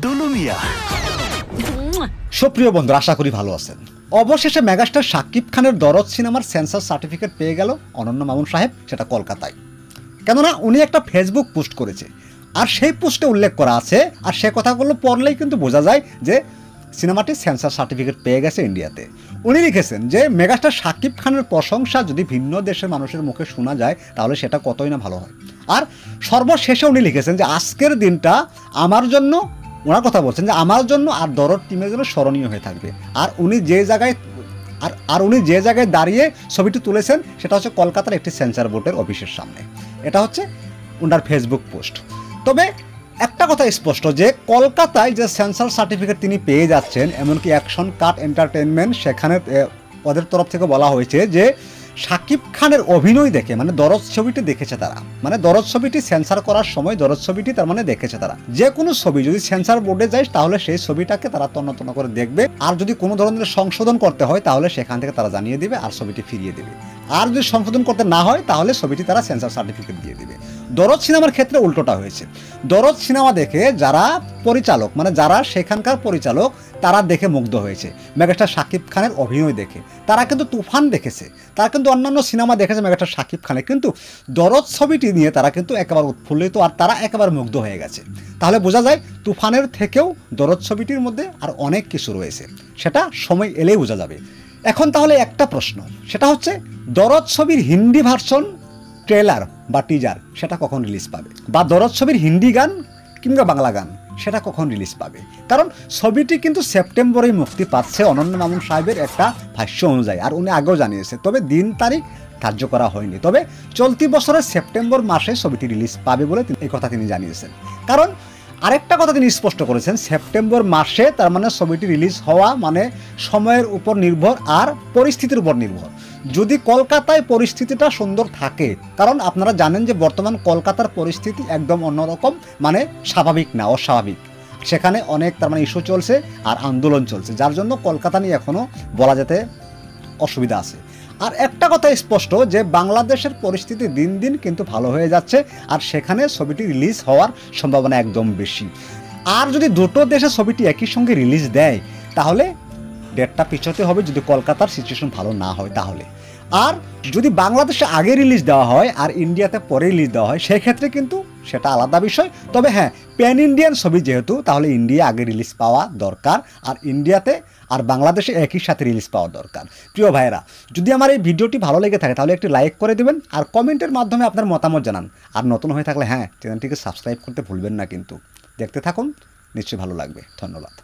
দুলু মিয়া। সুপ্রিয় বন্ধুরা, আশা করি ভালো আছেন। অবশেষে মেগাস্টার শাকিব খানের দরদ সিনেমার সেন্সর সার্টিফিকেট পেয়ে গেল অনন্য মামুন সাহেব, সেটা কলকাতায়। কেননা উনি একটা ফেসবুক পোস্ট করেছে, আর সেই পোস্টে উল্লেখ করা আছে, আর সে কথাগুলো পড়লেই কিন্তু বোঝা যায় যে সিনেমাটি সেন্সর সার্টিফিকেট পেয়ে গেছে ইন্ডিয়াতে। উনি লিখেছেন যে মেগাস্টার শাকিব খানের প্রশংসা যদি ভিন্ন দেশের মানুষের মুখে শোনা যায় তাহলে সেটা কতই না ভালো হয়। আর সর্বশেষে উনি লিখেছেন যে আজকের দিনটা আমার জন্য, ওনার কথা বলছেন যে আমার জন্য আর দরদ টিমের জন্য স্মরণীয় হয়ে থাকবে। আর উনি যে জায়গায় দাঁড়িয়ে ছবিটি তুলেছেন সেটা হচ্ছে কলকাতার একটি সেন্সর বোর্ডের অফিসের সামনে। এটা হচ্ছে ওনার ফেসবুক পোস্ট। তবে একটা কথা স্পষ্ট যে কলকাতায় যে সেন্সর সার্টিফিকেট তিনি পেয়ে যাচ্ছেন, এমনকি অ্যাকশন কাট এন্টারটেনমেন্ট, সেখানে ওদের তরফ থেকে বলা হয়েছে যে শাকিব খানের অভিনয় দেখে, মানে দরদ ছবিটি দেখেছে তারা, মানে দরদ ছবিটি সেন্সর করার সময় দরদ ছবিটি তার মানে দেখেছে তারা। যে কোনো ছবি যদি সেন্সর বোর্ডে যায় তাহলে সেই ছবিটাকে তারা তন্ন তন্ন করে দেখবে, আর যদি কোনো ধরনের সংশোধন করতে হয় তাহলে সেখান থেকে তারা জানিয়ে দেবে আর ছবিটি ফিরিয়ে দেবে। আর যদি সংশোধন করতে না হয় তাহলে ছবিটি তারা সেন্সর সার্টিফিকেট দিয়ে দেবে। দরদ সিনেমার ক্ষেত্রে উল্টোটা হয়েছে। দরদ সিনেমা দেখে যারা পরিচালক, মানে যারা সেখানকার পরিচালক, তারা দেখে মুগ্ধ হয়েছে মেগাস্টার শাকিব খানের অভিনয় দেখে। তারা কিন্তু তুফান দেখেছে, তারা কিন্তু অন্যান্য সিনেমা দেখেছে মেগাস্টার শাকিব খানের, কিন্তু দরদ ছবিটি নিয়ে তারা কিন্তু একেবারে উৎফুল্লিত আর তারা একেবারে মুগ্ধ হয়ে গেছে। তাহলে বোঝা যায় তুফানের থেকেও দরদ ছবিটির মধ্যে আর অনেক কিছু রয়েছে, সেটা সময় এলেই বোঝা যাবে। এখন তাহলে একটা প্রশ্ন, সেটা হচ্ছে দরদ ছবির হিন্দি ভার্সন ট্রেলার বা টিজার সেটা কখন রিলিজ পাবে, বা দরদ ছবির হিন্দি গান কিংবা বাংলা গান সেটা কখন রিলিজ পাবে? কারণ ছবিটি কিন্তু সেপ্টেম্বরেই মুক্তি পাচ্ছে অনন্য মামুন সাহেবের একটা ভাষ্য অনুযায়ী, আর উনি আগেও জানিয়েছে, তবে দিন তারিখ ধার্য করা হয়নি। তবে চলতি বছরের সেপ্টেম্বর মাসে ছবিটি রিলিজ পাবে বলে এই কথা তিনি জানিয়েছেন। কারণ আরেকটা কথা তিনি স্পষ্ট করেছেন, সেপ্টেম্বর মাসে, তার মানে ছবিটি রিলিজ হওয়া মানে সময়ের উপর নির্ভর আর পরিস্থিতির উপর নির্ভর। যদি কলকাতায় পরিস্থিতিটা সুন্দর থাকে, কারণ আপনারা জানেন যে বর্তমান কলকাতার পরিস্থিতি একদম অন্যরকম, মানে স্বাভাবিক না, অস্বাভাবিক। সেখানে অনেক তার মানে ইস্যু চলছে আর আন্দোলন চলছে, যার জন্য কলকাতা নিয়ে এখনও বলা যেতে অসুবিধা আছে। আর একটা কথা স্পষ্ট যে বাংলাদেশের পরিস্থিতি দিন দিন কিন্তু ভালো হয়ে যাচ্ছে, আর সেখানে ছবিটি রিলিজ হওয়ার সম্ভাবনা একদম বেশি। আর যদি দুটো দেশে ছবিটি একই সঙ্গে রিলিজ দেয় তাহলে ডেটটা পিছোতে হবে, যদি কলকাতার সিচুয়েশন ভালো না হয় তাহলে। আর যদি বাংলাদেশে আগে রিলিজ দেওয়া হয় আর ইন্ডিয়াতে পরে রিলিজ দেওয়া হয় সেক্ষেত্রে কিন্তু সেটা আলাদা বিষয়। তবে হ্যাঁ, প্যান ইন্ডিয়ান ছবি যেহেতু, তাহলে ইন্ডিয়া আগে রিলিজ পাওয়া দরকার, আর ইন্ডিয়াতে আর বাংলাদেশে একই সাথে রিলিজ পাওয়া দরকার। প্রিয় ভাইয়েরা, যদি আমার এই ভিডিওটি ভালো লেগে থাকে তাহলে একটি লাইক করে দেবেন আর কমেন্টের মাধ্যমে আপনার মতামত জানান। আর নতুন হয়ে থাকলে হ্যাঁ, চ্যানেলটিকে সাবস্ক্রাইব করতে ভুলবেন না কিন্তু। দেখতে থাকুন, নিশ্চয়ই ভালো লাগবে। ধন্যবাদ।